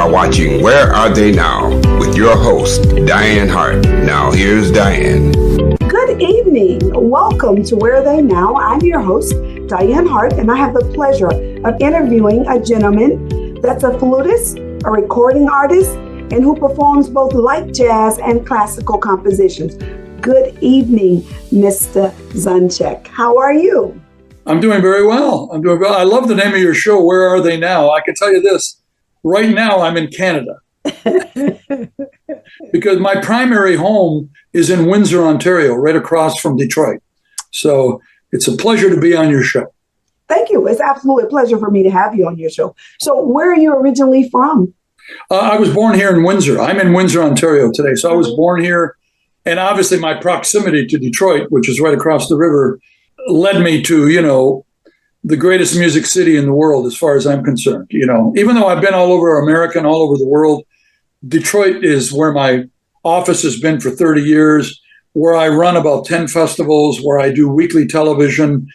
are watching Where Are They Now with your host, Dianne Hart. Now, here's Dianne. Good evening. Welcome to Where Are They Now? I'm your host, Dianne Hart, and I have the pleasure of interviewing a gentleman that's a flutist, a recording artist, and who performs both light jazz and classical compositions. Good evening, Mr. Zonjic. How are you? I'm doing very well. I love the name of your show, Where Are They Now? I can tell you this. Right now, I'm in Canada because my primary home is in Windsor, Ontario, right across from Detroit. So it's a pleasure to be on your show. Thank you. It's absolutely a pleasure for me to have you on your show. So where are you originally from? I was born here in Windsor. I'm in Windsor, Ontario today. So I was born here. And obviously my proximity to Detroit, which is right across the river, led me to, the greatest music city in the world, as far as I'm concerned. Even though I've been all over America and all over the world, Detroit is where my office has been for 30 years, where I run about 10 festivals, where I do weekly television.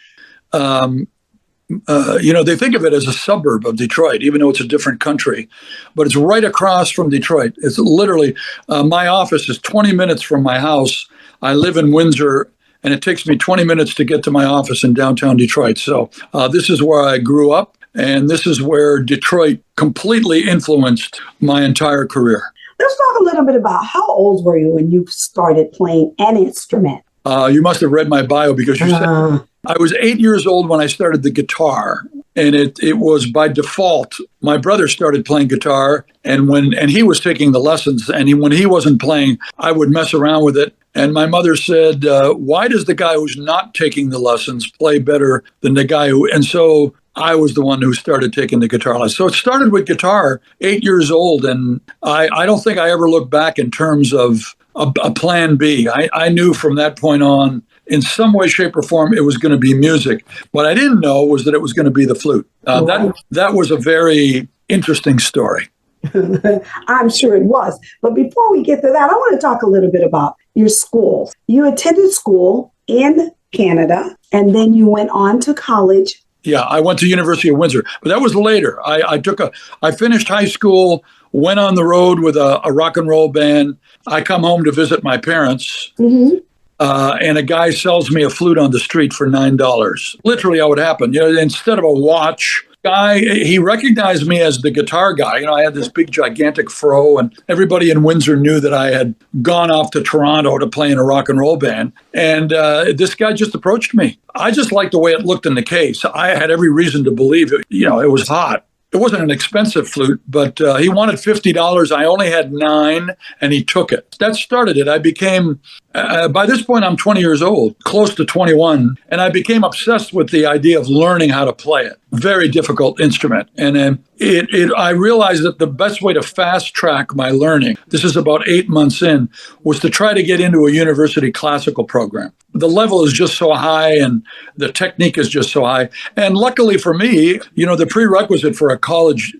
They think of it as a suburb of Detroit, even though it's a different country, but it's right across from Detroit. It's literally, my office is 20 minutes from my house. I live in Windsor, and it takes me 20 minutes to get to my office in downtown Detroit. So this is where I grew up, and this is where Detroit completely influenced my entire career. Let's talk a little bit about how old were you when you started playing an instrument? You must have read my bio because you said I was 8 years old when I started the guitar, and it was by default. My brother started playing guitar, and he was taking the lessons, and when he wasn't playing, I would mess around with it. And my mother said, why does the guy who's not taking the lessons play better than the guy who, and so I was the one who started taking the guitar lessons. So it started with guitar, 8 years old, and I don't think I ever looked back in terms of a plan B. I knew from that point on, in some way, shape, or form, it was going to be music. What I didn't know was that it was going to be the flute. That was a very interesting story. I'm sure it was. But before we get to that, I want to talk a little bit about your school. You attended school in Canada, and then you went on to college. Yeah, I went to University of Windsor, but that was later. I finished high school, went on the road with a rock and roll band. I come home to visit my parents. Mm-hmm. And a guy sells me a flute on the street for $9. Literally, how it happened. Instead of a watch, he recognized me as the guitar guy. I had this big, gigantic fro, and everybody in Windsor knew that I had gone off to Toronto to play in a rock and roll band. And this guy just approached me. I just liked the way it looked in the case. I had every reason to believe it. It was hot. It wasn't an expensive flute, but he wanted $50. I only had $9, and he took it. That started it. I became, by this point, I'm 20 years old, close to 21, and I became obsessed with the idea of learning how to play it. Very difficult instrument. And I realized that the best way to fast track my learning, this is about 8 months in, was to try to get into a university classical program. The level is just so high and the technique is just so high. And luckily for me, the prerequisite for a college,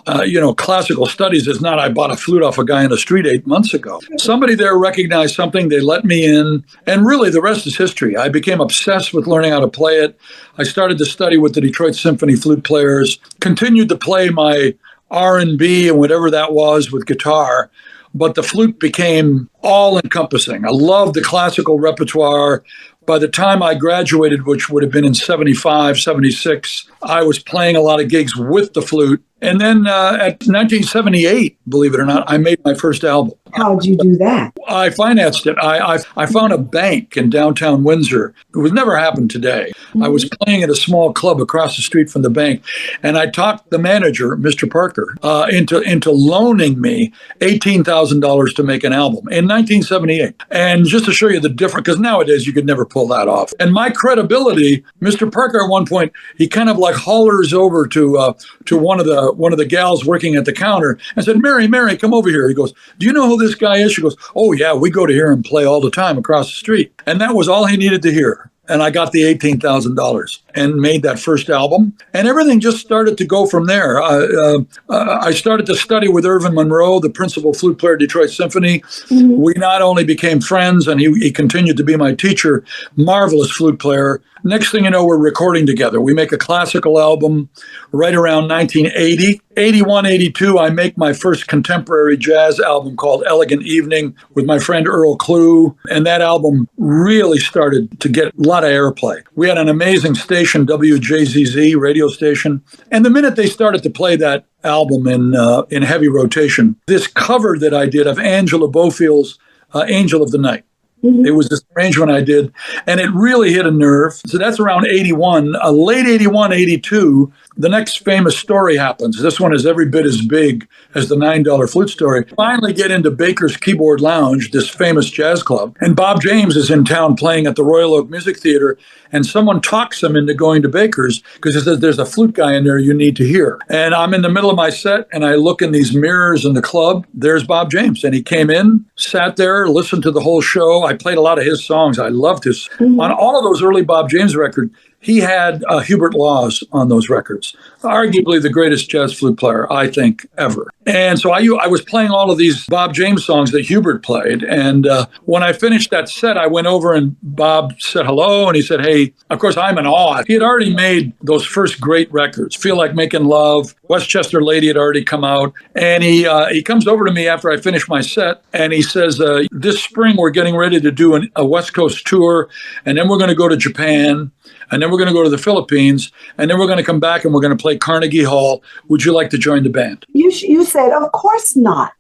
classical studies is not I bought a flute off a guy in the street 8 months ago. Somebody there recognized something, they let me in, and really the rest is history. I became obsessed with learning how to play it. I started to study with the Detroit Symphony flute players, continued to play my R&B and whatever that was with guitar, but the flute became all-encompassing. I loved the classical repertoire. By the time I graduated, which would have been in 75, 76, I was playing a lot of gigs with the flute. And then at 1978, believe it or not, I made my first album. How did you do that? I financed it. I found a bank in downtown Windsor. It would never happen today. Mm-hmm. I was playing at a small club across the street from the bank, and I talked the manager, Mr. Parker, into loaning me $18,000 to make an album in 1978. And just to show you the difference, because nowadays you could never pull that off. And my credibility, Mr. Parker at one point, he kind of like hollers over to one of the gals working at the counter and said, Mary, come over here. He goes, do you know who this guy is? She goes, oh yeah, we go to hear him play all the time across the street. And that was all he needed to hear. And I got the $18,000 and made that first album. And everything just started to go from there. I started to study with Irvin Monroe, the principal flute player at Detroit Symphony. Mm-hmm. We not only became friends, and he continued to be my teacher, marvelous flute player. Next thing you know, we're recording together. We make a classical album right around 1980. 81, 82, I make my first contemporary jazz album called Elegant Evening with my friend Earl Klugh. And that album really started to get a lot of airplay. We had an amazing station, WJZZ radio station. And the minute they started to play that album in heavy rotation, this cover that I did of Angela Bofield's Angel of the Night. Mm-hmm. It was this arrangement I did, and it really hit a nerve. So that's around 81. Late 81, 82, the next famous story happens. This one is every bit as big as the $9 flute story. Finally get into Baker's Keyboard Lounge, this famous jazz club, and Bob James is in town playing at the Royal Oak Music Theater, and someone talks him into going to Baker's because he says, there's a flute guy in there you need to hear. And I'm in the middle of my set, and I look in these mirrors in the club. There's Bob James, and he came in, sat there, listened to the whole show. I played a lot of his songs. I loved his. Mm-hmm. On all of those early Bob James records, he had Hubert Laws on those records, arguably the greatest jazz flute player, I think, ever. And so I was playing all of these Bob James songs that Hubert played. And when I finished that set, I went over and Bob said hello. And he said, hey, of course, I'm in awe. He had already made those first great records, Feel Like Making Love, Westchester Lady had already come out. And he comes over to me after I finished my set, and he says, this spring, we're getting ready to do a West Coast tour, and then we're going to go to Japan. And then we're going to go to the Philippines, and then we're going to come back and we're going to play Carnegie Hall. Would you like to join the band? You said, of course not.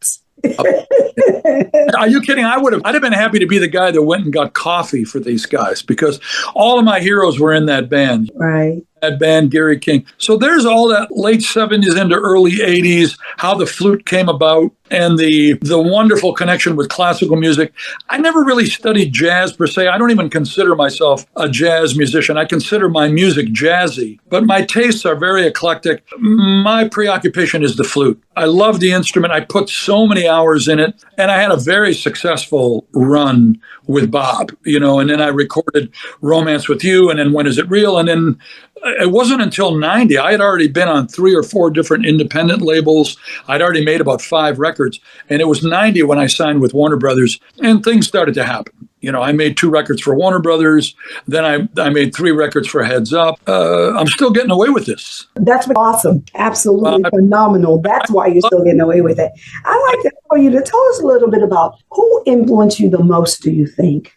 Are you kidding? I'd have been happy to be the guy that went and got coffee for these guys, because all of my heroes were in that band. Right. That band, Gary King. So there's all that late 70s into early 80s, how the flute came about, and the wonderful connection with classical music. I never really studied jazz per se. I don't even consider myself a jazz musician. I consider my music jazzy, but my tastes are very eclectic. My preoccupation is the flute. I love the instrument. I put so many hours in it, and I had a very successful run with Bob, and then I recorded Romance with You, and then When Is It Real? And then it wasn't until 90. I had already been on 3 or 4 different independent labels. I'd already made about 5 records. And it was 90 when I signed with Warner Brothers, and things started to happen. I made 2 records for Warner Brothers. Then I made 3 records for Heads Up. I'm still getting away with this. That's awesome. Absolutely phenomenal. That's why you're still getting away with it. I'd like for you to tell us a little bit about who influenced you the most, do you think?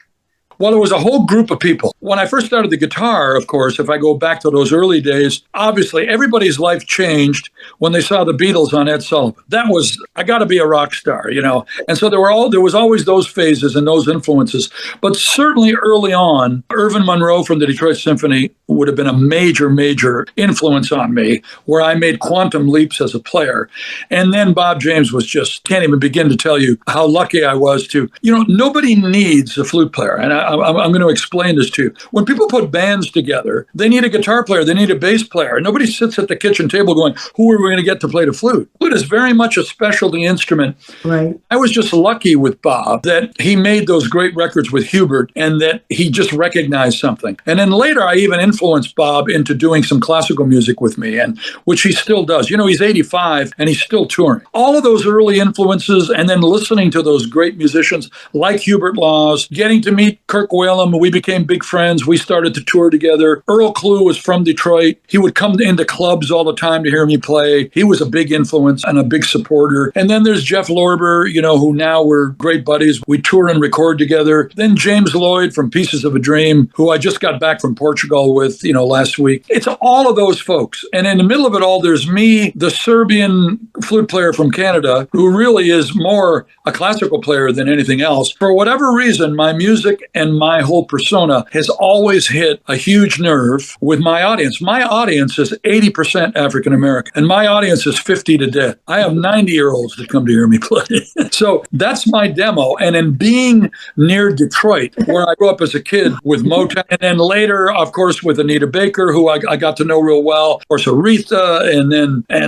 Well, it was a whole group of people. When I first started the guitar, of course, if I go back to those early days, obviously everybody's life changed when they saw the Beatles on Ed Sullivan. That was, I got to be a rock star, And so there was always those phases and those influences. But certainly early on, Irvin Monroe from the Detroit Symphony would have been a major, major influence on me, where I made quantum leaps as a player. And then Bob James was just, can't even begin to tell you how lucky I was to, nobody needs a flute player. And I'm going to explain this to you. When people put bands together, they need a guitar player, they need a bass player. Nobody sits at the kitchen table going, who are we going to get to play the flute? Flute is very much a specialty instrument. Right. I was just lucky with Bob that he made those great records with Hubert, and that he just recognized something. And then later, I even influenced Bob into doing some classical music with me, and which he still does. He's 85 and he's still touring. All of those early influences, and then listening to those great musicians like Hubert Laws, getting to meet Kirk Whalum, we became big friends. We started to tour together. Earl Klugh was from Detroit. He would come into clubs all the time to hear me play. He was a big influence and a big supporter. And then there's Jeff Lorber, who now we're great buddies. We tour and record together. Then James Lloyd from Pieces of a Dream, who I just got back from Portugal with, last week. It's all of those folks. And in the middle of it all, there's me, the Serbian flute player from Canada, who really is more a classical player than anything else. For whatever reason, my music and my whole persona has always hit a huge nerve with my audience. My audience is 80% African American, and my audience is 50 to death. I have 90-year-olds that come to hear me play. So that's my demo. And in being near Detroit, where I grew up as a kid with Motown, and then later, of course, with Anita Baker, who I got to know real well, of course, Aretha, and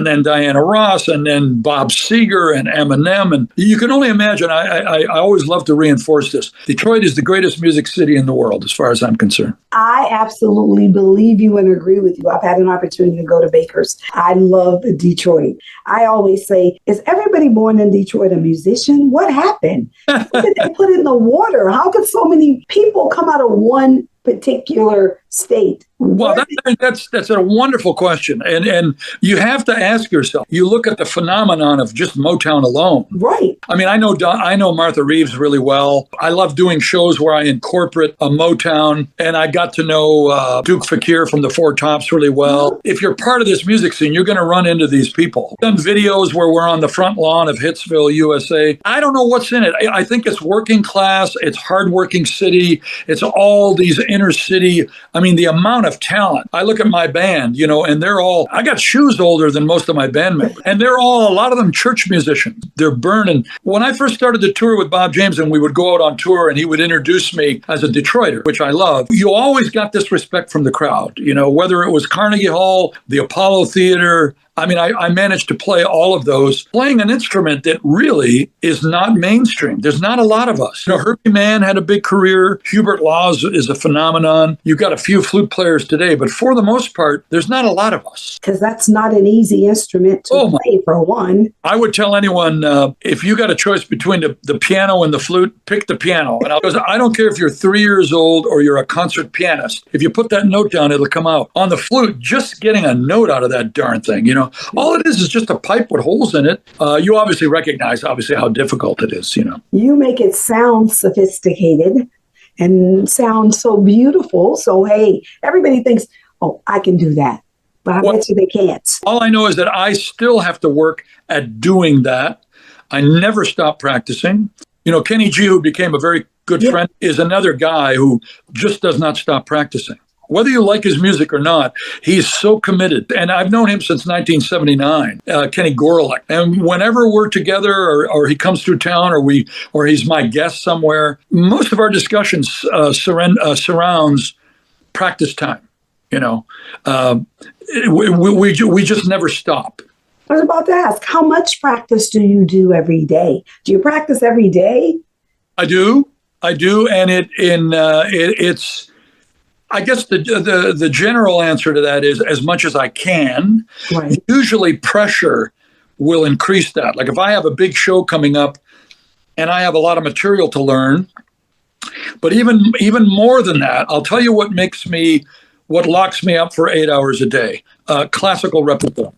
then Diana Ross, and then Bob Seger and Eminem. And you can only imagine, I always love to reinforce this. Detroit is the greatest music city in the world, as far as I'm concerned. I absolutely believe you and agree with you. I've had an opportunity to go to Baker's. I love Detroit. I always say, is everybody born in Detroit a musician? What happened? What did they put in the water? How could so many people come out of one particular state? Well, that's a wonderful question, and you have to ask yourself. You look at the phenomenon of just Motown alone, right? I mean, I know Martha Reeves really well. I love doing shows where I incorporate a Motown, and I got to know Duke Fakir from the Four Tops really well. If you're part of this music scene, you're going to run into these people. I've done videos where we're on the front lawn of Hitsville, USA. I don't know what's in it. I think it's working class. It's hardworking city. It's all these inner city. I mean, the amount of talent. I look at my band, and they're all, I got shoes older than most of my band members. And they're all, a lot of them church musicians. They're burning. When I first started the tour with Bob James and we would go out on tour and he would introduce me as a Detroiter, which I love, you always got this respect from the crowd, whether it was Carnegie Hall, the Apollo Theater. I mean, I managed to play all of those, playing an instrument that really is not mainstream. There's not a lot of us. Herbie Mann had a big career. Hubert Laws is a phenomenon. You've got a few flute players today, but for the most part, there's not a lot of us. Because that's not an easy instrument to play, for one. I would tell anyone, if you got a choice between the piano and the flute, pick the piano. And I don't care if you're 3 years old or you're a concert pianist. If you put that note down, it'll come out. On the flute, just getting a note out of that darn thing, all it is just a pipe with holes in it. You obviously recognize, how difficult it is, You make it sound sophisticated and sound so beautiful. So, hey, everybody thinks, oh, I can do that. But I bet you they can't. All I know is that I still have to work at doing that. I never stop practicing. Kenny G, who became a very good friend, is another guy who just does not stop practicing. Whether you like his music or not, he's so committed. And I've known him since 1979, Kenny Gorelick. And whenever we're together or he comes through town or he's my guest somewhere, most of our discussions surrounds practice time. We just never stop. I was about to ask, how much practice do you do every day? Do you practice every day? I do. And it's... I guess the general answer to that is as much as I can. Right. Usually pressure will increase that. Like if I have a big show coming up and I have a lot of material to learn, but even more than that, I'll tell you what locks me up for 8 hours a day, classical repertoire.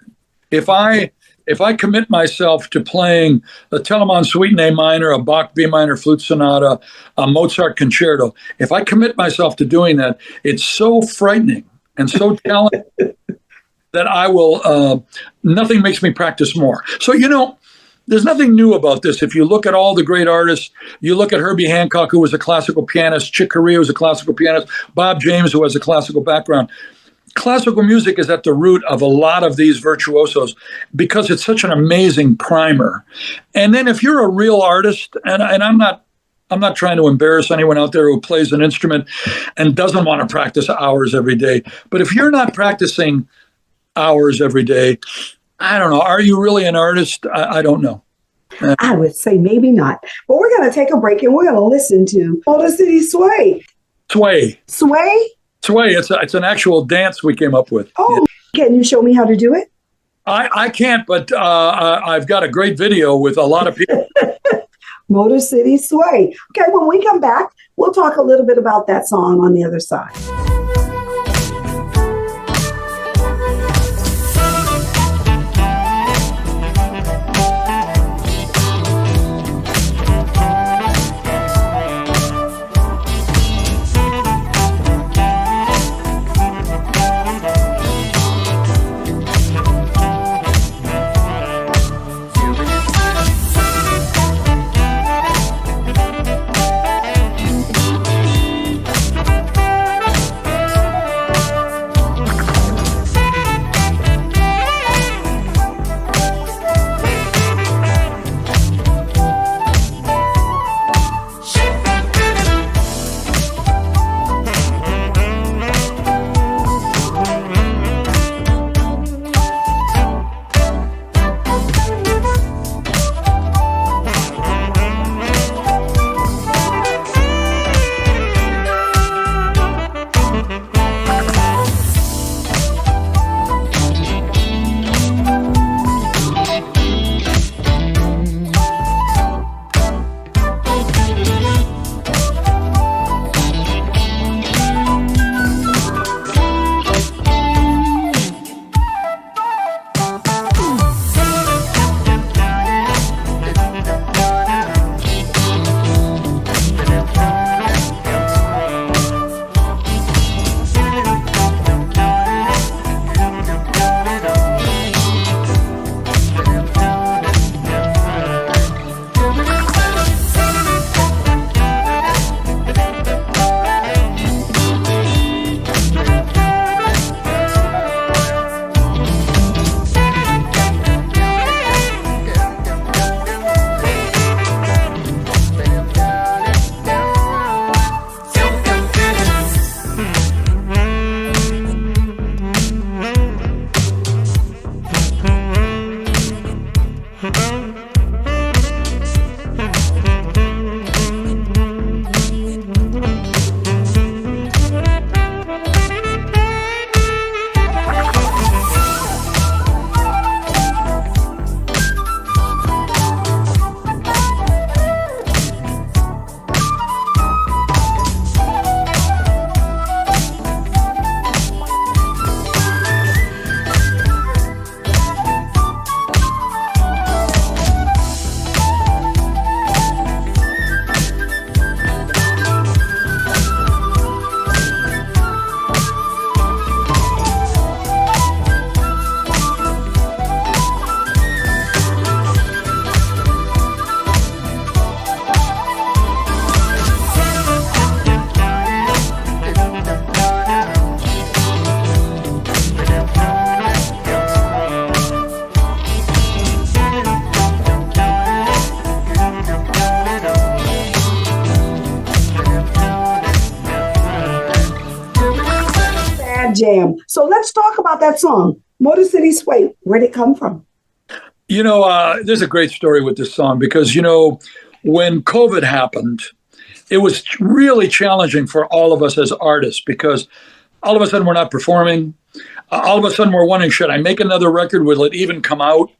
If I commit myself to playing a Telemann Suite in A minor, a Bach B minor flute sonata, a Mozart concerto, if I commit myself to doing that, it's so frightening and so challenging that I will, nothing makes me practice more. So, there's nothing new about this. If you look at all the great artists, you look at Herbie Hancock, who was a classical pianist, Chick Corea was a classical pianist, Bob James, who has a classical background. Classical music is at the root of a lot of these virtuosos because it's such an amazing primer. And then if you're a real artist, and I'm not trying to embarrass anyone out there who plays an instrument and doesn't want to practice hours every day, but if you're not practicing hours every day, I don't know. Are you really an artist? I don't know. I would say maybe not. But we're going to take a break and we're going to listen to Motor City Sway. Sway. Sway? Sway. It's an actual dance we came up with. Oh, Can you show me how to do it? I can't, but I've got a great video with a lot of people. Motor City Sway. Okay, when we come back, we'll talk a little bit about that song on the other side. Jam. So let's talk about that song, Motor City Sway. Where'd it come from? There's a great story with this song because, when COVID happened, it was really challenging for all of us as artists because all of a sudden we're not performing. All of a sudden we're wondering, should I make another record? Will it even come out?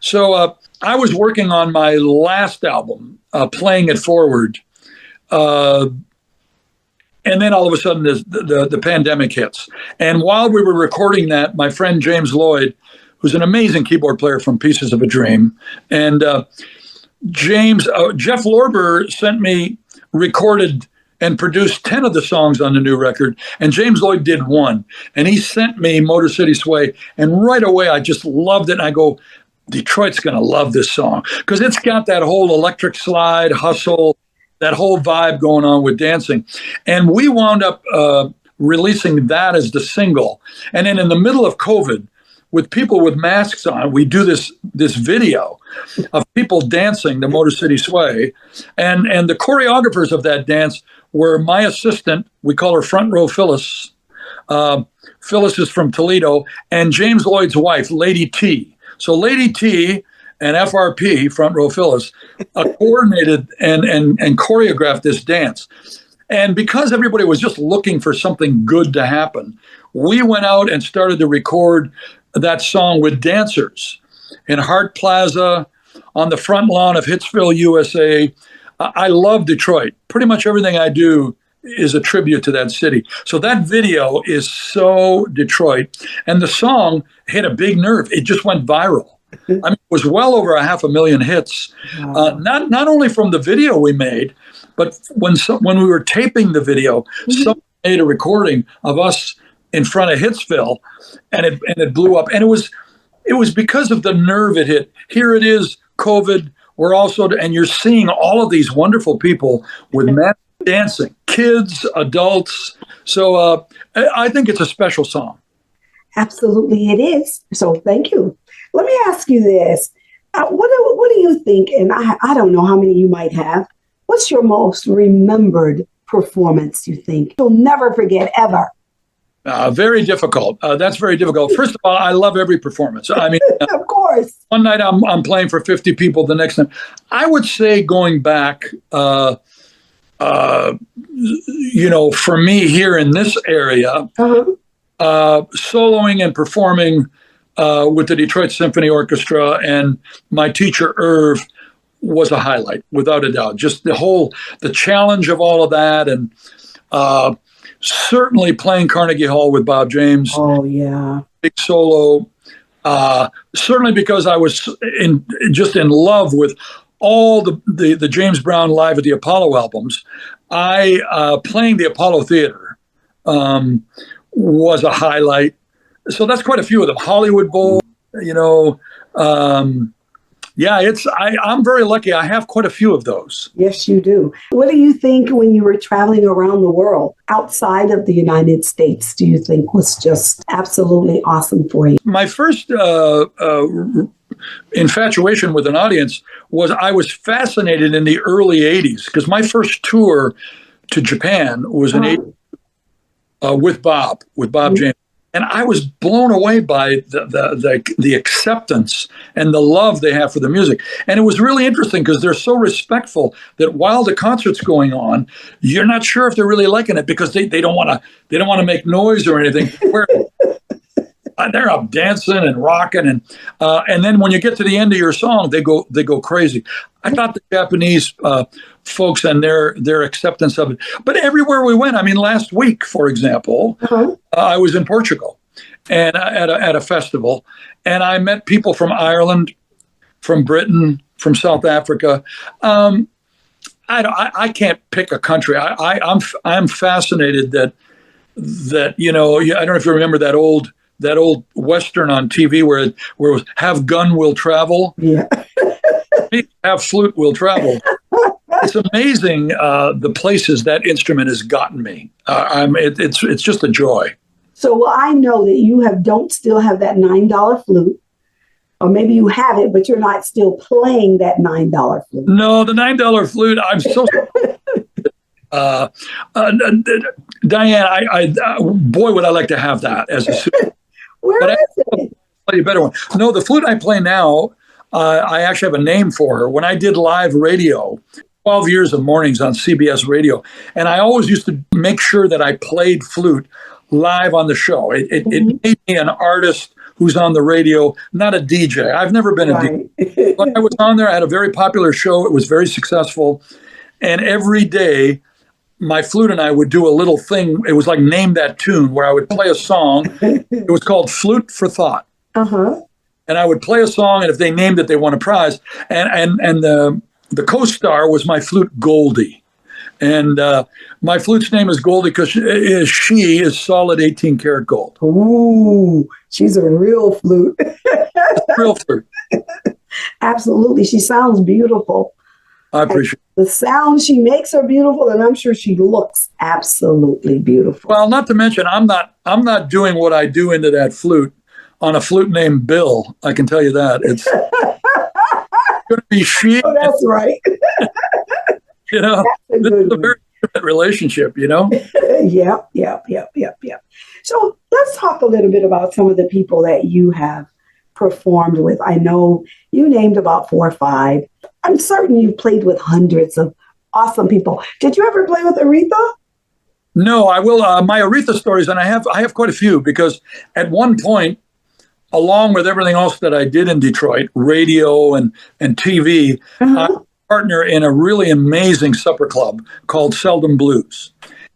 So I was working on my last album, Playing It Forward. And then all of a sudden the pandemic hits. And while we were recording that, my friend James Lloyd, who's an amazing keyboard player from Pieces of a Dream, and Jeff Lorber sent me recorded and produced 10 of the songs on the new record, and James Lloyd did one. And he sent me Motor City Sway, and right away I just loved it. And I go, Detroit's going to love this song because it's got that whole electric slide, hustle, that whole vibe going on with dancing. And we wound up releasing that as the single. And then in the middle of COVID, with people with masks on, we do this video of people dancing the Motor City Sway. And the choreographers of that dance were my assistant, we call her Front Row Phyllis. Phyllis is from Toledo, and James Lloyd's wife, Lady T. So Lady T and FRP, Front Row Phyllis, coordinated and choreographed this dance. And because everybody was just looking for something good to happen, we went out and started to record that song with dancers in Hart Plaza, on the front lawn of Hitsville, USA. I love Detroit. Pretty much everything I do is a tribute to that city. So that video is so Detroit. And the song hit a big nerve. It just went viral. I mean, it was well over 500,000 hits, not only from the video we made, but when we were taping the video, someone made a recording of us in front of Hitsville, and it blew up. And it was because of the nerve it hit. Here it is, COVID. And you're seeing all of these wonderful people with masks dancing, kids, adults. So I think it's a special song. Absolutely, it is. So thank you. Let me ask you this. What do you think, and I don't know how many you might have, what's your most remembered performance you think you'll never forget ever? Very difficult. That's very difficult. First of all, I love every performance. I mean, of course. One night I'm playing for 50 people. The next night, I would say going back, for me here in this area, soloing and performing with the Detroit Symphony Orchestra and my teacher Irv was a highlight, without a doubt. Just the challenge of all of that, and certainly playing Carnegie Hall with Bob James. Oh yeah, big solo. Certainly because I was in love with all the James Brown Live at the Apollo albums. Playing the Apollo Theater was a highlight. So that's quite a few of them. Hollywood Bowl, I'm very lucky. I have quite a few of those. Yes, you do. What do you think when you were traveling around the world outside of the United States, do you think was just absolutely awesome for you? My first infatuation with an audience was I was fascinated in the early 80s because my first tour to Japan was in with Bob James. And I was blown away by the acceptance and the love they have for the music. And it was really interesting because they're so respectful that while the concert's going on, you're not sure if they're really liking it because they don't want to make noise or anything. Where they're up dancing and rocking, and then when you get to the end of your song, they go crazy. I thought the Japanese folks and their acceptance of it. But everywhere we went, I mean, last week, for example, I was in Portugal and at a festival, and I met people from Ireland, from Britain, from South Africa. I can't pick a country. I'm fascinated that I don't know if you remember that old Western on TV where it was "Have gun will travel." Yeah. Have flute will travel. It's amazing the places that instrument has gotten me. It's just a joy. So, well, I know that you don't still have that $9 flute, or maybe you have it, but you're not still playing that $9 flute. No, the $9 flute. I'm so. Dianne, boy, would I like to have that as a suit. Where is it? Play a better one. No, the flute I play now, I actually have a name for her. When I did live radio, 12 years of mornings on CBS radio, and I always used to make sure that I played flute live on the show. It made me an artist who's on the radio, not a DJ. I've never been a DJ. But I was on there. I had a very popular show. It was very successful. And every day, my flute and I would do a little thing. It was like Name That Tune, where I would play a song. It was called Flute for Thought. And I would play a song, and if they named it, they won a prize. And the co-star was my flute, Goldie. And my flute's name is Goldie because she is solid 18 karat gold. Ooh, she's a real flute. Real flute. Absolutely. She sounds beautiful. I appreciate it. The sound she makes are beautiful, and I'm sure she looks absolutely beautiful. Well, not to mention, I'm not doing what I do into that flute on a flute named Bill. I can tell you that. It's going to be she. Oh, that's right. This is a very different relationship, Yep. So let's talk a little bit about some of the people that you have performed with. I know you named about 4 or 5. I'm certain you've played with hundreds of awesome people. Did you ever play with Aretha? No, I will. My Aretha stories, and I have quite a few, because at one point, along with everything else that I did in Detroit, radio and TV, I was a partner in a really amazing supper club called Seldom Blues.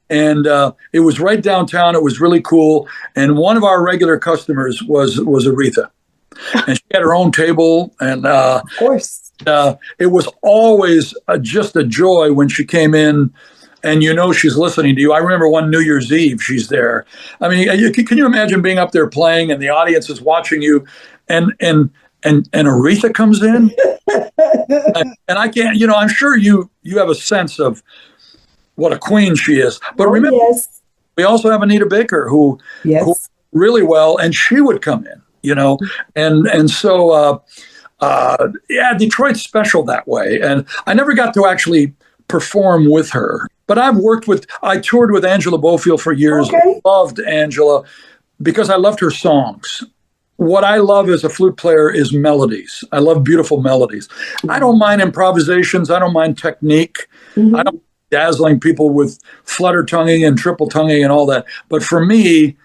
And it was right downtown. It was really cool. And one of our regular customers was Aretha. And she had her own table. And of course. It was always just a joy when she came in, and she's listening to you. I remember one New Year's Eve, she's there. I mean, can you imagine being up there playing and the audience is watching you, and Aretha comes in? And I can't, I'm sure you have a sense of what a queen she is. But remember, we also have Anita Baker who really well, and she would come in, and so Detroit's special that way. And I never got to actually perform with her, but I toured with Angela Bofield for years. Okay. Loved Angela because I loved her songs. What I love as a flute player is melodies. I love beautiful melodies. I don't mind improvisations. I don't mind technique. I don't dazzling people with flutter tonguing and triple tonguing and all that. But for me,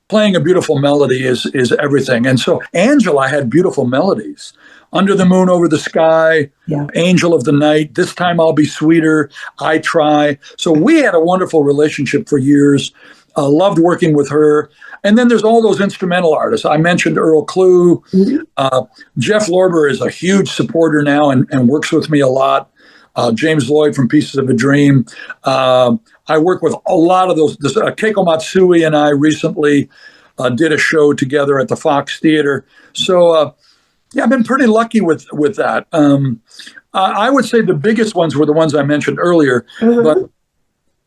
playing a beautiful melody is everything. And so Angela had beautiful melodies. Under the Moon, Over the Sky, Angel of the Night, This Time I'll Be Sweeter, I Try. So we had a wonderful relationship for years. Loved working with her. And then there's all those instrumental artists. I mentioned Earl Klugh. Jeff Lorber is a huge supporter now and works with me a lot. James Lloyd from Pieces of a Dream. I work with a lot of those. Keiko Matsui and I recently did a show together at the Fox Theater. So, I've been pretty lucky with that. I would say the biggest ones were the ones I mentioned earlier. But,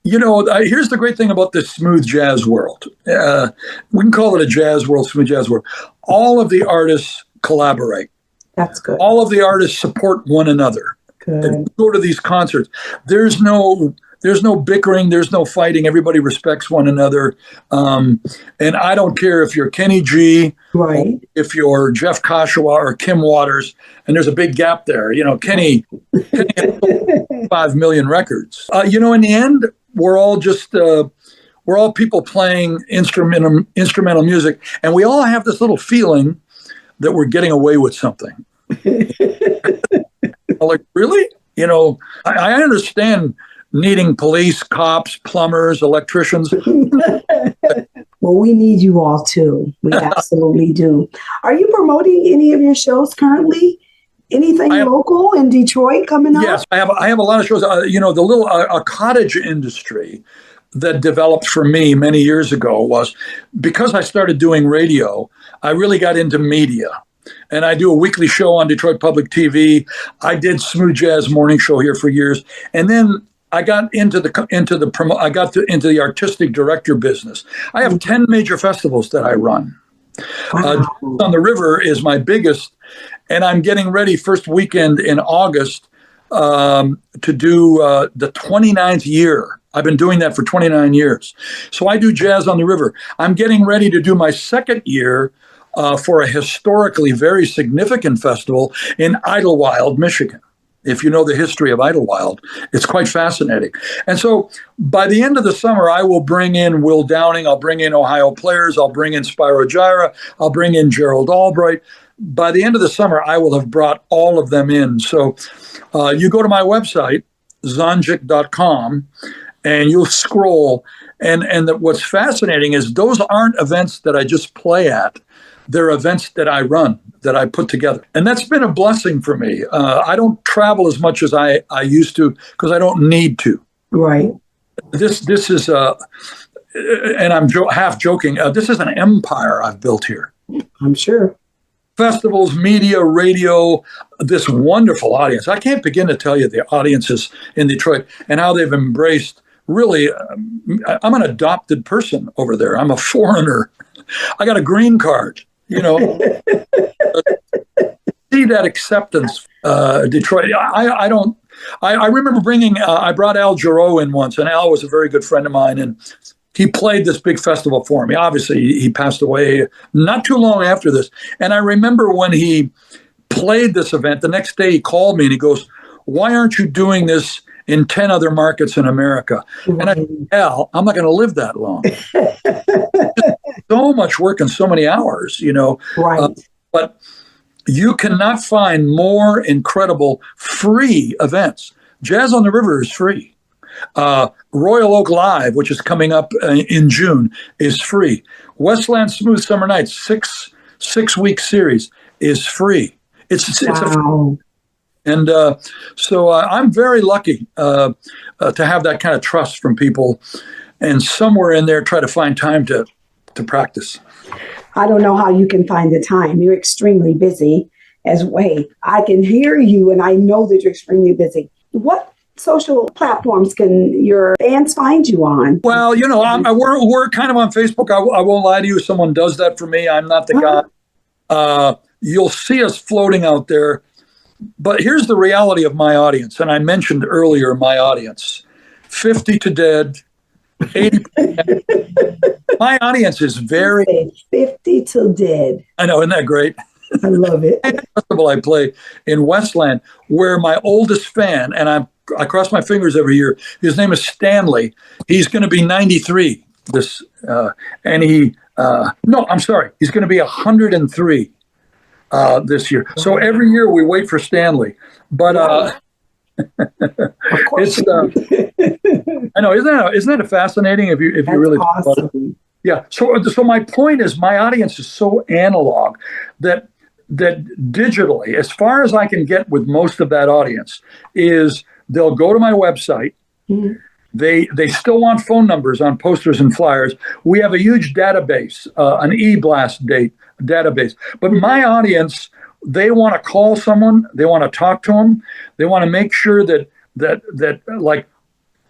here's the great thing about this smooth jazz world. We can call it a jazz world, smooth jazz world. All of the artists collaborate. That's good. All of the artists support one another. Good. And go to these concerts. There's no there's no bickering, there's no fighting. Everybody respects one another. And I don't care if you're Kenny G, Right. if you're Jeff Kashawa or Kim Waters, and there's a big gap there. Kenny has 5 million records. In the end, we're all just we're all people playing instrumental music, and we all have this little feeling that we're getting away with something. Like, really? I understand needing police, cops, plumbers, electricians. Well, we need you all too. We absolutely do. Are you promoting any of your shows currently? Anything local in Detroit coming up? Yes, I have a lot of shows. The little a cottage industry that developed for me many years ago was because I started doing radio, I really got into media. And I do a weekly show on Detroit Public TV. I did Smooth Jazz Morning Show here for years. And then I got into the artistic director business. I have 10 major festivals that I run. Wow. On the River is my biggest, and I'm getting ready first weekend in August to do the 29th year. I've been doing that for 29 years. So I do Jazz on the River. I'm getting ready to do my second year for a historically very significant festival in Idlewild, Michigan. If you know the history of Idlewild, it's quite fascinating. And so by the end of the summer, I will bring in Will Downing, I'll bring in Ohio Players, I'll bring in Spyro Gyra, I'll bring in Gerald Albright. By the end of the summer, I will have brought all of them in. So you go to my website, zonjic.com, and you'll scroll. And what's fascinating is those aren't events that I just play at. They're events that I run, that I put together. And that's been a blessing for me. I don't travel as much as I used to because I don't need to. Right. This is, and I'm half joking, this is an empire I've built here. I'm sure. Festivals, media, radio, this wonderful audience. I can't begin to tell you the audiences in Detroit and how they've embraced. Really, I'm an adopted person over there. I'm a foreigner. I got a green card. See that acceptance, Detroit. I remember I brought Al Jarreau in once, and Al was a very good friend of mine, and he played this big festival for me. Obviously, he passed away not too long after this. And I remember when he played this event, the next day he called me and he goes, "Why aren't you doing this in 10 other markets in America?" Right. And I said, "Al, I'm not going to live that long." So much work in so many hours, Right. But you cannot find more incredible free events. Jazz on the River is free. Royal Oak Live, which is coming up in June, is free. Westland Smooth Summer Nights, six-week series, is free. It's wow. And so I'm very lucky to have that kind of trust from people, and somewhere in there try to find time to practice. I don't know how you can find the time. You're extremely busy I can hear you and I know that you're extremely busy. What social platforms can your fans find you on? Well, we're kind of on Facebook. I won't lie to you. If someone does that for me, I'm not the guy. You'll see us floating out there. But here's the reality of my audience. And I mentioned earlier my audience, 50 to dead, 80%. My audience is very 50 till dead. I know, isn't that great? I love it. Festival I play in Westland, where my oldest fan, and I cross my fingers every year. His name is Stanley. He's going to be 93. He's going to be 103 this year. So every year we wait for Stanley, but it's I know, isn't that fascinating? If you really awesome. Yeah. So my point is, my audience is so analog that digitally, as far as I can get with most of that audience, is they'll go to my website. Mm-hmm. They still want phone numbers on posters and flyers. We have a huge database, an e-blast database. But my audience, they want to call someone. They want to talk to them. They want to make sure that like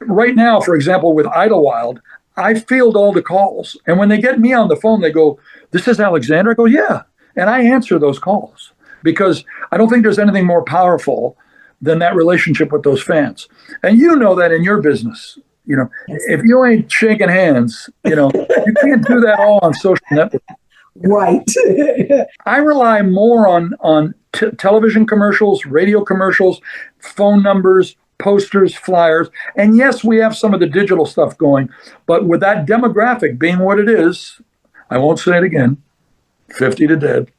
right now, for example, with Idlewild, I field all the calls. And when they get me on the phone, they go, "This is Alexander?" I go, "Yeah." And I answer those calls because I don't think there's anything more powerful than that relationship with those fans. And you know that in your business. If you ain't shaking hands, you can't do that all on social networks. Right. I rely more on television commercials, radio commercials, phone numbers, posters, flyers. And yes, we have some of the digital stuff going, but with that demographic being what it is, I won't say it again, 50 to dead,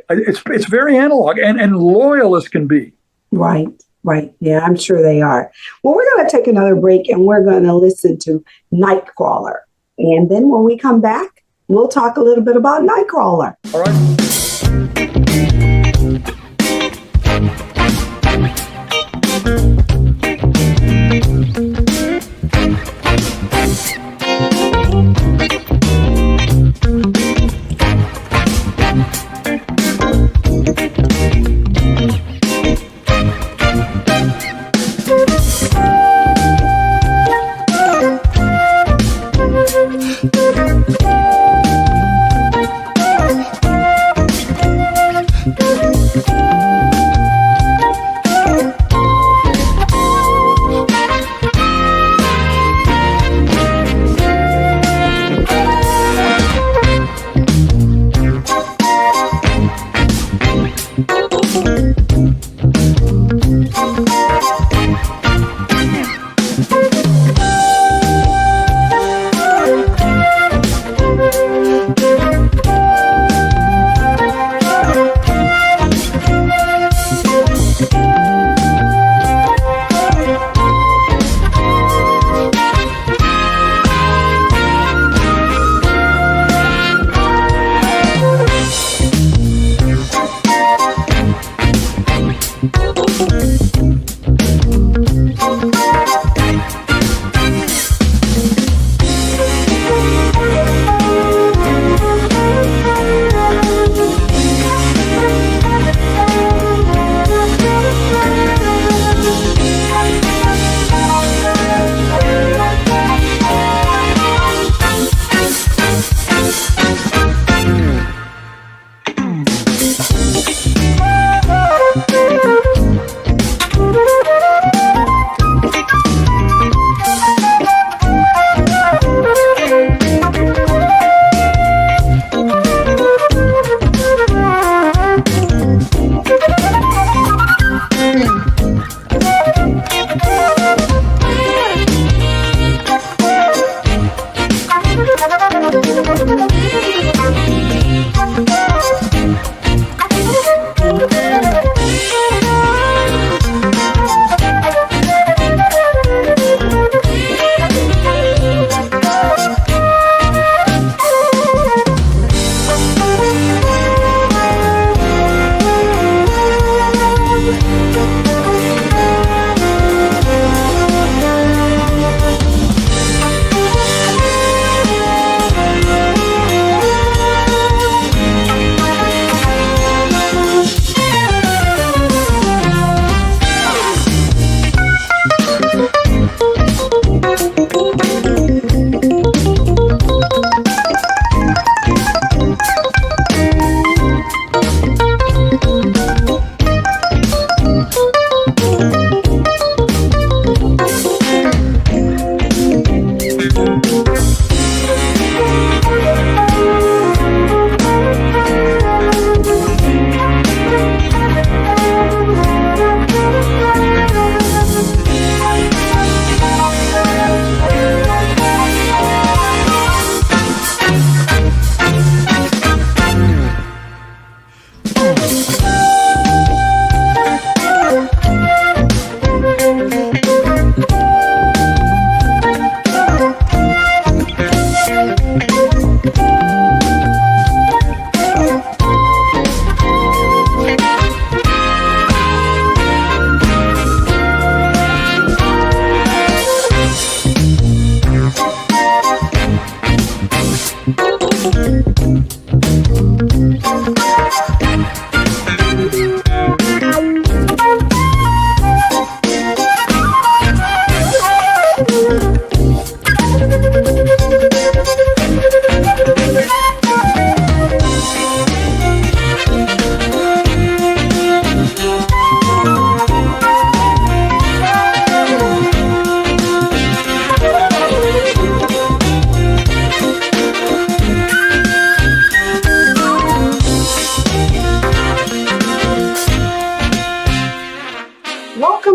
it's very analog and loyal as can be. Right. Right. Yeah, I'm sure they are. Well, we're going to take another break and we're going to listen to Nightcrawler. And then when we come back, we'll talk a little bit about Nightcrawler. All right.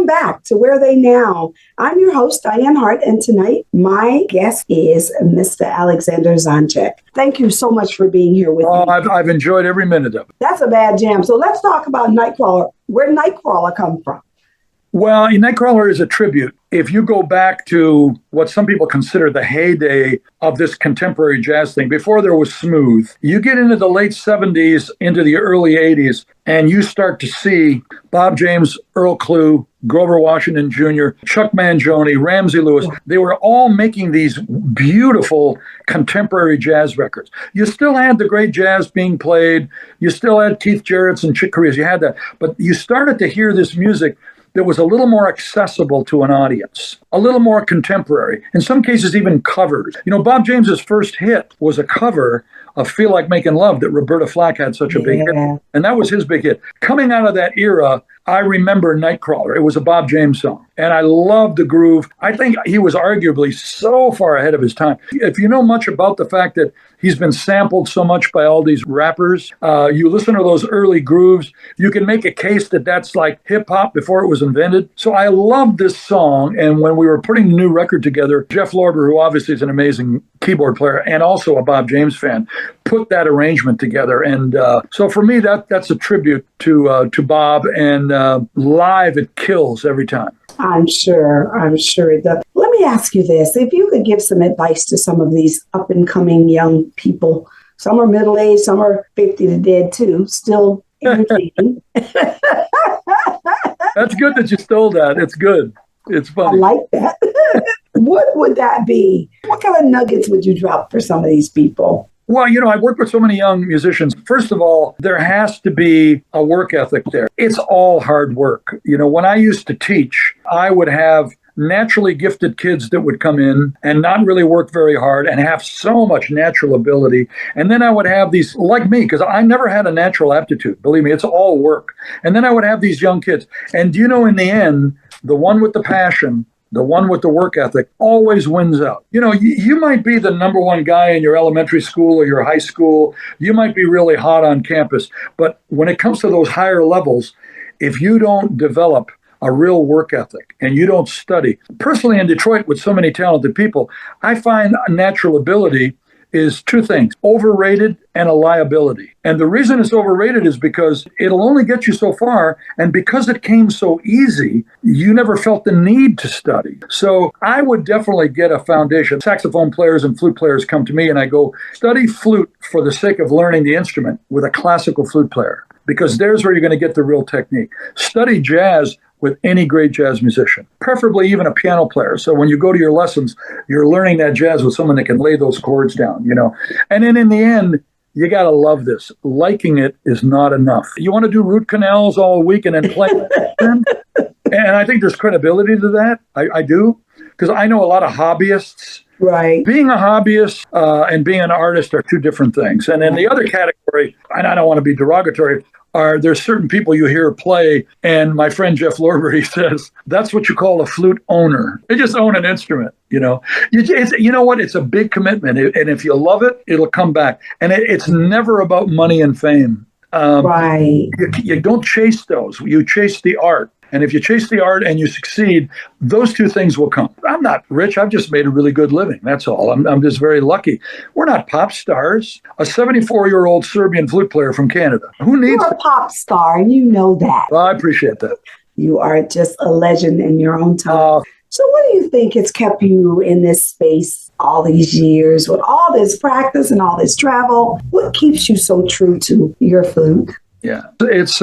Welcome back to Where Are They Now? I'm your host, Dianne Hart, and tonight my guest is Mr. Alexander Zonjic. Thank you so much for being here with me. I've enjoyed every minute of it. That's a bad jam. So let's talk about Nightcrawler. Where did Nightcrawler come from? Well, Nightcrawler is a tribute. If you go back to what some people consider the heyday of this contemporary jazz thing, before there was smooth, you get into the late 70s, into the early 80s, and you start to see Bob James, Earl Klugh, Grover Washington Jr., Chuck Mangione, Ramsey Lewis. They were all making these beautiful contemporary jazz records. You still had the great jazz being played. You still had Keith Jarrett's and Chick Corea's. You had that. But you started to hear this music that was a little more accessible to an audience, a little more contemporary, in some cases even covers. Bob James's first hit was a cover of Feel Like Making Love that Roberta Flack had such a big hit. And that was his big hit. Coming out of that era, I remember Nightcrawler. It was a Bob James song. And I loved the groove. I think he was arguably so far ahead of his time. If you know much about the fact that he's been sampled so much by all these rappers, you listen to those early grooves, you can make a case that that's like hip hop before it was invented. So I loved this song. And when we were putting the new record together, Jeff Lorber, who obviously is an amazing keyboard player and also a Bob James fan, put that arrangement together. And so for me, that's a tribute to Bob, and live it kills every time. I'm sure it does. Let me ask you this. If you could give some advice to some of these up and coming young people, some are middle-aged, some are 50 to dead too, still entertaining. That's good that you stole that. It's good. It's funny. I like that. What would that be? What kind of nuggets would you drop for some of these people? Well, I work with so many young musicians. First of all, there has to be a work ethic there. It's all hard work. When I used to teach, I would have naturally gifted kids that would come in and not really work very hard and have so much natural ability. And then I would have these, like me, because I never had a natural aptitude. Believe me, it's all work. And then I would have these young kids. And in the end, the one with the passion, the one with the work ethic always wins out. You might be the number one guy in your elementary school or your high school. You might be really hot on campus. But when it comes to those higher levels, if you don't develop a real work ethic and you don't study, personally in Detroit with so many talented people, I find natural ability is two things: overrated and a liability. And the reason it's overrated is because it'll only get you so far. And because it came so easy, you never felt the need to study. So I would definitely get a foundation. Saxophone players and flute players come to me and I go, study flute for the sake of learning the instrument with a classical flute player, because there's where you're going to get the real technique. Study jazz with any great jazz musician, preferably even a piano player. So when you go to your lessons, you're learning that jazz with someone that can lay those chords down, And then in the end, you got to love this. Liking it is not enough. You want to do root canals all week and then play. And I think there's credibility to that. I do, because I know a lot of hobbyists. Right. Being a hobbyist and being an artist are two different things. And then the other category, and I don't want to be derogatory, there's certain people you hear play, and my friend Jeff Lorber, he says, that's what you call a flute owner. They just own an instrument, You know what? It's a big commitment. And if you love it, it'll come back. And it's never about money and fame. Right. You don't chase those. You chase the art. And if you chase the art and you succeed, those two things will come. I'm not rich. I've just made a really good living. That's all. I'm just very lucky. We're not pop stars. A 74-year-old Serbian flute player from Canada. Who needs You're a pop star, and you know that. Well, I appreciate that. You are just a legend in your own time. So what do you think has kept you in this space all these years with all this practice and all this travel? What keeps you so true to your flute? Yeah, it's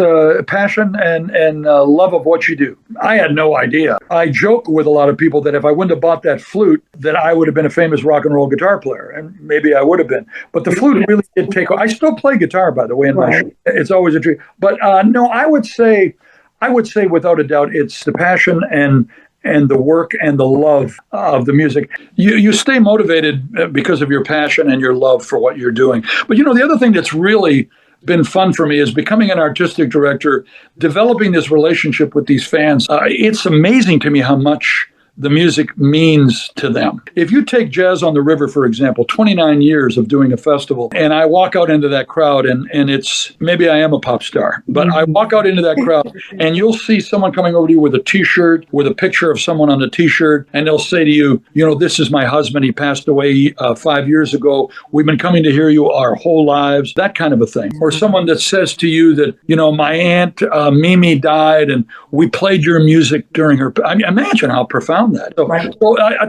passion and love of what you do. I had no idea. I joke with a lot of people that if I wouldn't have bought that flute, that I would have been a famous rock and roll guitar player. And maybe I would have been. But the flute really did take off. I still play guitar, by the way, in my show. It's always a dream. But no, I would say without a doubt, it's the passion and the work and the love of the music. You stay motivated because of your passion and your love for what you're doing. But the other thing that's really been fun for me is becoming an artistic director, developing this relationship with these fans. It's amazing to me how much the music means to them. If you take Jazz on the River, for example, 29 years of doing a festival, and I walk out into that crowd, and it's, maybe I am a pop star, but I walk out into that crowd, and you'll see someone coming over to you with a T-shirt, with a picture of someone on the T-shirt, and they'll say to you, this is my husband. He passed away 5 years ago. We've been coming to hear you our whole lives, that kind of a thing. Or someone that says to you that, my aunt Mimi died, and we played your music during her. I mean, imagine how profound that. So, Right.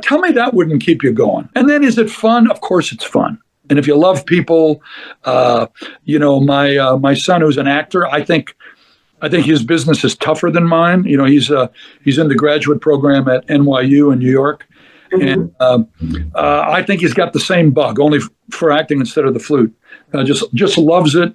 tell me that wouldn't keep you going. And then, is it fun? Of course it's fun. And if you love people, my son, who's an actor, I think his business is tougher than mine. He's in the graduate program at NYU in New York. And I think he's got the same bug, only for acting instead of the flute. Just loves it.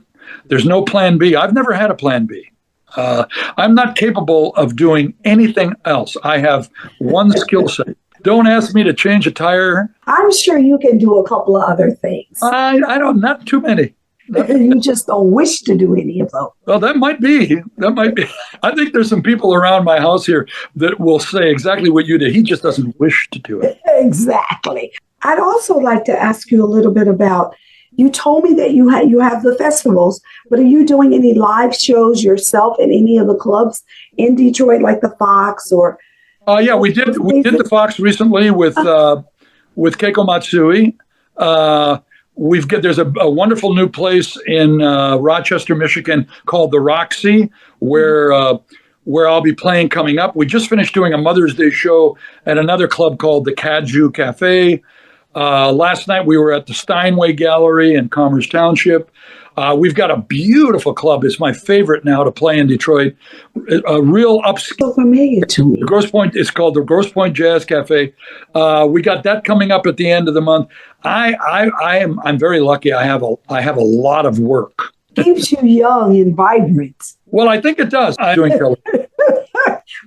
There's no plan B. I've never had a plan B. I'm not capable of doing anything else. I have one skill set. Don't ask me to change a tire. I'm sure you can do a couple of other things. Not too many. You just don't wish to do any of those. Well, that might be. I think there's some people around my house here that will say exactly what you did. He just doesn't wish to do it. Exactly. I'd also like to ask you a little bit about, you told me that you have the festivals, but are you doing any live shows yourself in any of the clubs in Detroit, like the Fox or? Yeah, we did the Fox recently with Keiko Matsui. There's a wonderful new place in Rochester, Michigan called the Roxy, where I'll be playing coming up. We just finished doing a Mother's Day show at another club called the Kaju Cafe. Last night we were at the Steinway Gallery in Commerce Township. We've got a beautiful club. It's my favorite now to play in Detroit. A real upscale. So familiar to me. It's called the Grosse Pointe Jazz Cafe. We got that coming up at the end of the month. I'm very lucky. I have a lot of work. Keeps you young and vibrant. Well, I think it does. I'm doing television.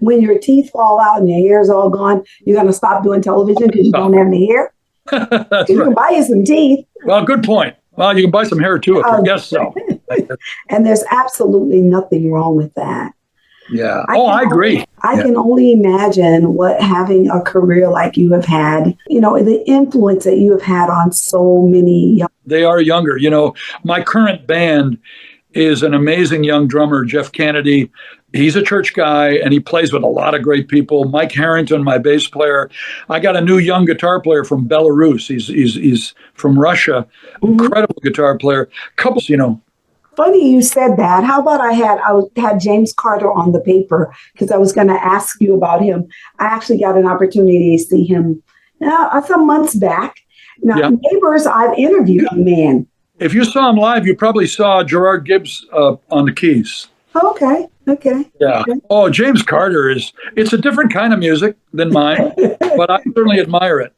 When your teeth fall out and your hair's all gone, you're going to stop doing television because you don't have any hair? That's You right. can buy you some teeth. Well, good point. Well, you can buy some hair too if you guess so. And there's absolutely nothing wrong with that. Yeah. I agree. I can only imagine what having a career like you have had, the influence that you have had on so many young. They are younger. My current band is an amazing young drummer, Jeff Kennedy. He's a church guy, and he plays with a lot of great people. Mike Harrington, my bass player. I got a new young guitar player from Belarus. He's from Russia. Incredible guitar player. Couples, Funny you said that. How about I had James Carter on the paper because I was going to ask you about him. I actually got an opportunity to see him some months back. Now, Yeah. Neighbors, I've interviewed the man. If you saw him live, you probably saw Gerard Gibbs on the keys. Okay. Yeah. Okay. Oh, James Carter it's a different kind of music than mine, but I certainly admire it.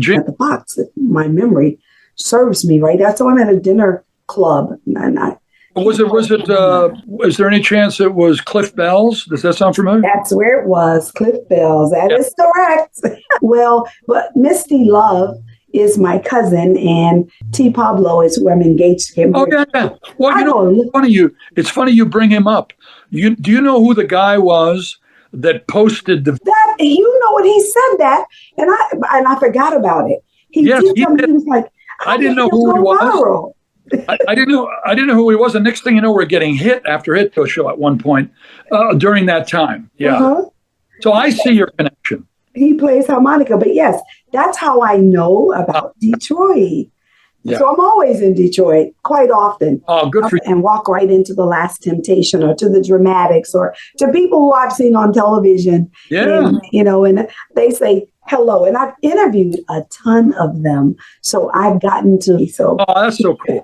James, At the Fox, my memory serves me right. That's why I'm at a dinner club. And is there any chance it was Cliff Bell's? Does that sound familiar? that's where it was, Cliff Bell's. That is correct. Well, but Misty Love is my cousin, and T. Pablo is who I'm engaged to. Oh, yeah. Well, it's funny you bring him up. Do you know who the guy was that posted the... That, what he said that, and I forgot about it. Yes, did he something. did. He was like, I didn't know who he was. I didn't know who he was. And next thing you know, we're getting hit after hit to a show at one point during that time. Yeah. Uh-huh. So I see your connection. He plays harmonica, but yes, that's how I know about Detroit. Yeah. So I'm always in Detroit quite often. Oh, good for you. And walk right into The Last Temptation or to the Dramatics or to people who I've seen on television. Yeah. And they say hello. And I've interviewed a ton of them. So I've gotten to. Oh, that's so cool.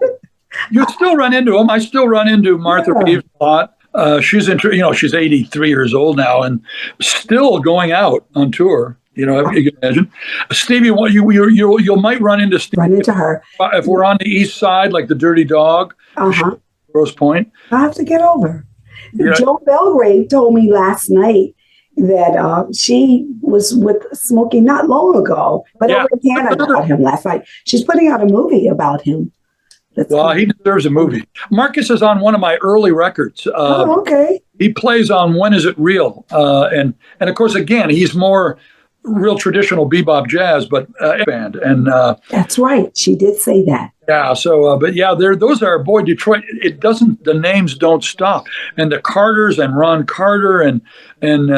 You still run into them. I still run into Martha Reeves a lot. She's 83 years old now and still going out on tour. You can imagine. Stevie, you might run into Stevie. Run into her. If we're on the east side, like the Dirty Dog, Grosse Pointe. I have to get over. Yeah. Joe Belgrave told me last night that she was with Smokey not long ago, but over in Canada about him last night. She's putting out a movie about him. He deserves a movie. Marcus is on one of my early records. Okay. He plays on When Is It Real? And of course, again, he's more real traditional bebop jazz, but band. And that's right. She did say that. Yeah. So, but yeah, those are, boy, Detroit. It doesn't. The names don't stop. And the Carters and Ron Carter and and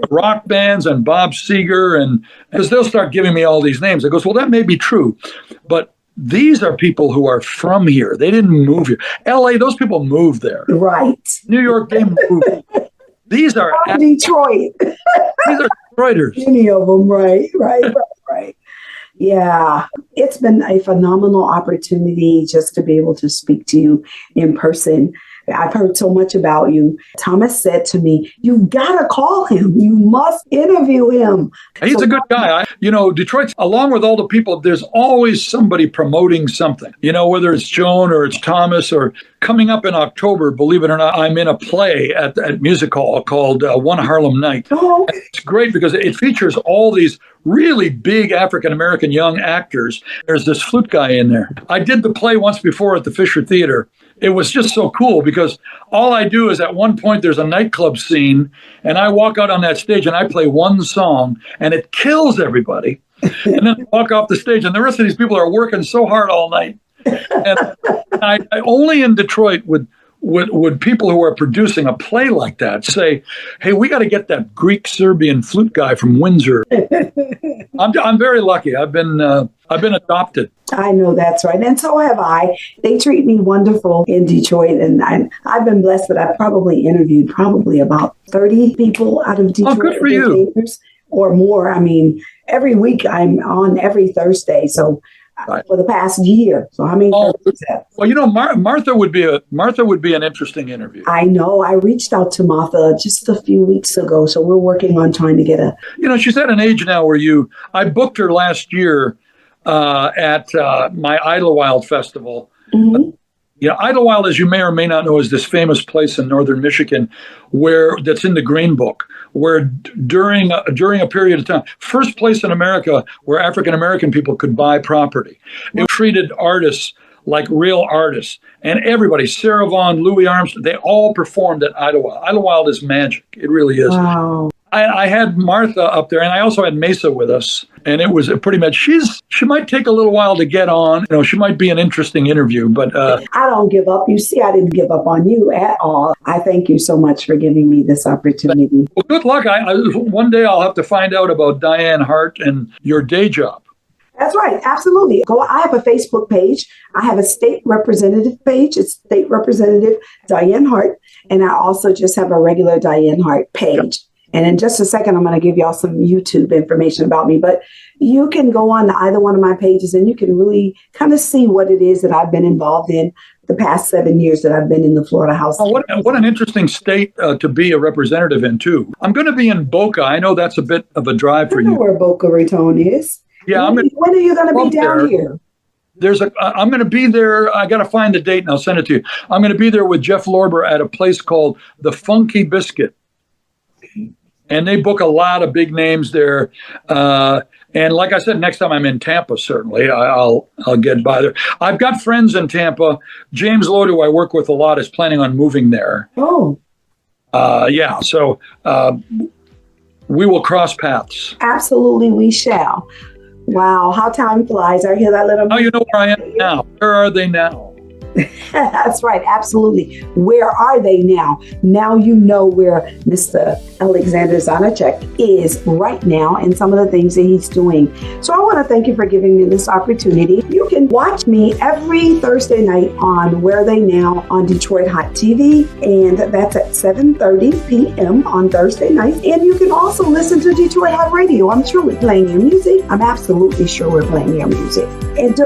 rock bands and Bob Seger, and because they'll start giving me all these names. I goes, well, that may be true, but these are people who are from here. They didn't move here. L.A. Those people moved there. Right. New York, they moved. These are Detroit. These are Detroiters. Many of them. Right. Yeah, it's been a phenomenal opportunity just to be able to speak to you in person. I've heard so much about you. Thomas said to me, you got to call him. You must interview him. He's a good guy. Detroit, along with all the people, there's always somebody promoting something, whether it's Joan or it's Thomas, or coming up in October, believe it or not, I'm in a play at Music Hall called One Harlem Night. Oh. It's great because it features all these really big African-American young actors. There's this flute guy in there. I did the play once before at the Fisher Theater. It was just so cool because all I do is at one point there's a nightclub scene and I walk out on that stage and I play one song and it kills everybody. And then I walk off the stage and the rest of these people are working so hard all night. And I only in Detroit would people who are producing a play like that say, hey, we got to get that Greek Serbian flute guy from Windsor. I'm very lucky. I've been adopted. I know that's right. And so have I. They treat me wonderful in Detroit. And I've been blessed that I've probably interviewed about 30 people out of Detroit. Oh, good for you. Or more. I mean, every week I'm on every Thursday. So right. For the past year. So how many Thursdays have? Well, Martha would be an interesting interview. I know. I reached out to Martha just a few weeks ago. So we're working on trying to get a... she's at an age now where I booked her last year at my Idlewild Festival. Mm-hmm. Idlewild, as you may or may not know, is this famous place in northern Michigan that's in the Green Book, where during a period of time, first place in America where African-American people could buy property. It treated artists like real artists. And everybody, Sarah Vaughan, Louis Armstrong, they all performed at Idlewild. Idlewild is magic. It really is. Wow. I had Martha up there, and I also had Mesa with us, and it was pretty much, she might take a little while to get on. She might be an interesting interview, but... I don't give up. You see, I didn't give up on you at all. I thank you so much for giving me this opportunity. Well, good luck. One day I'll have to find out about Dianne Hart and your day job. That's right. Absolutely. I have a Facebook page. I have a state representative page. It's State Representative Dianne Hart. And I also just have a regular Dianne Hart page. Yep. And in just a second, I'm going to give y'all some YouTube information about me. But you can go on to either one of my pages and you can really kind of see what it is that I've been involved in the past 7 years that I've been in the Florida House. Oh, what an interesting state to be a representative in, too. I'm going to be in Boca. I know that's a bit of a drive for you. I know where Boca Raton is. Yeah, when are you going to be down here? I'm going to be there. I got to find the date and I'll send it to you. I'm going to be there with Jeff Lorber at a place called The Funky Biscuit. And they book a lot of big names there. And like I said, next time I'm in Tampa, certainly I'll get by there. I've got friends in Tampa. James Lord, who I work with a lot, is planning on moving there. Oh. Yeah. So we will cross paths. Absolutely, we shall. Wow, how time flies. I hear that little... Oh, you know where I am now. Where are they now? That's right. Absolutely. Where are they now? Now you know where Mr. Alexander Zonjic is right now and some of the things that he's doing. So I want to thank you for giving me this opportunity. You can watch me every Thursday night on Where Are They Now on Detroit Hot TV. And that's at 7:30 p.m. on Thursday night. And you can also listen to Detroit Hot Radio. I'm sure we're playing your music. I'm absolutely sure we're playing your music.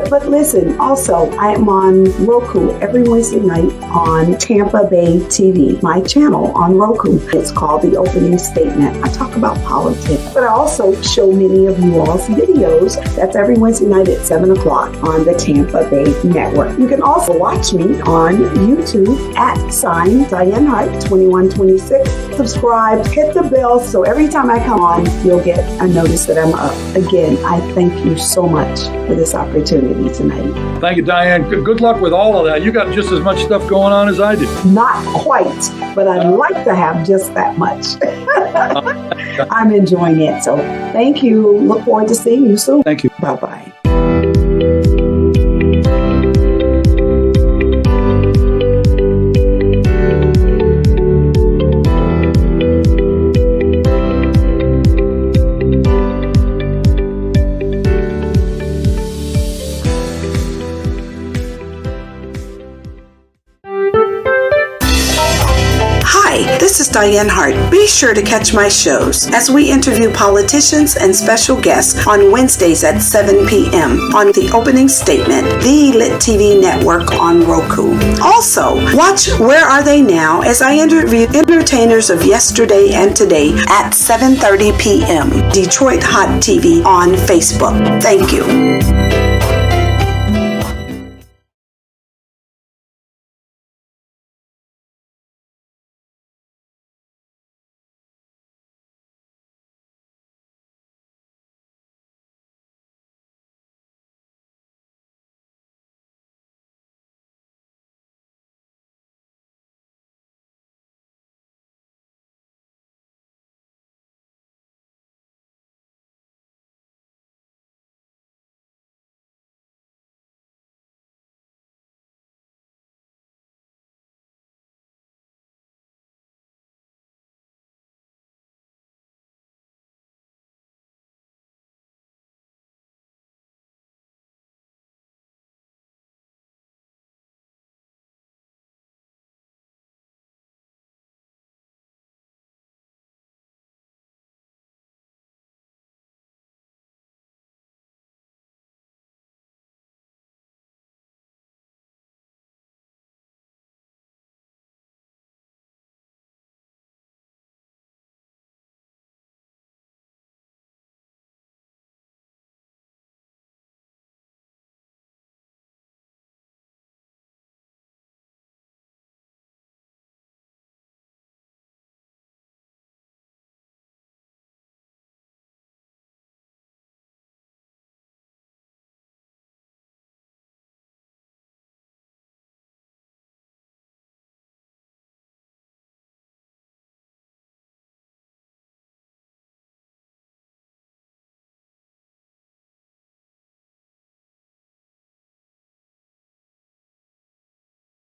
But listen, also, I am on Roku every Wednesday night on Tampa Bay TV, my channel on Roku. It's called The Opening Statement. I talk about politics, but I also show many of you all's videos. That's every Wednesday night at 7 o'clock on the Tampa Bay Network. You can also watch me on YouTube at Dianne Hart 2126 subscribe, hit the bell so every time I come on, you'll get a notice that I'm up. Again, I thank you so much for this opportunity tonight. Thank you, Dianne. Good luck with all of that. You got just as much stuff going on as I do. Not quite, but I'd like to have just that much. I'm enjoying it. So thank you. Look forward to seeing you soon. Thank you. Bye-bye. This is Dianne Hart. Be sure to catch my shows as we interview politicians and special guests on Wednesdays at 7 p.m. on The Opening Statement, the Lit TV network on Roku. Also, watch Where Are They Now as I interview entertainers of yesterday and today at 7:30 p.m. Detroit Hot TV on Facebook. Thank you.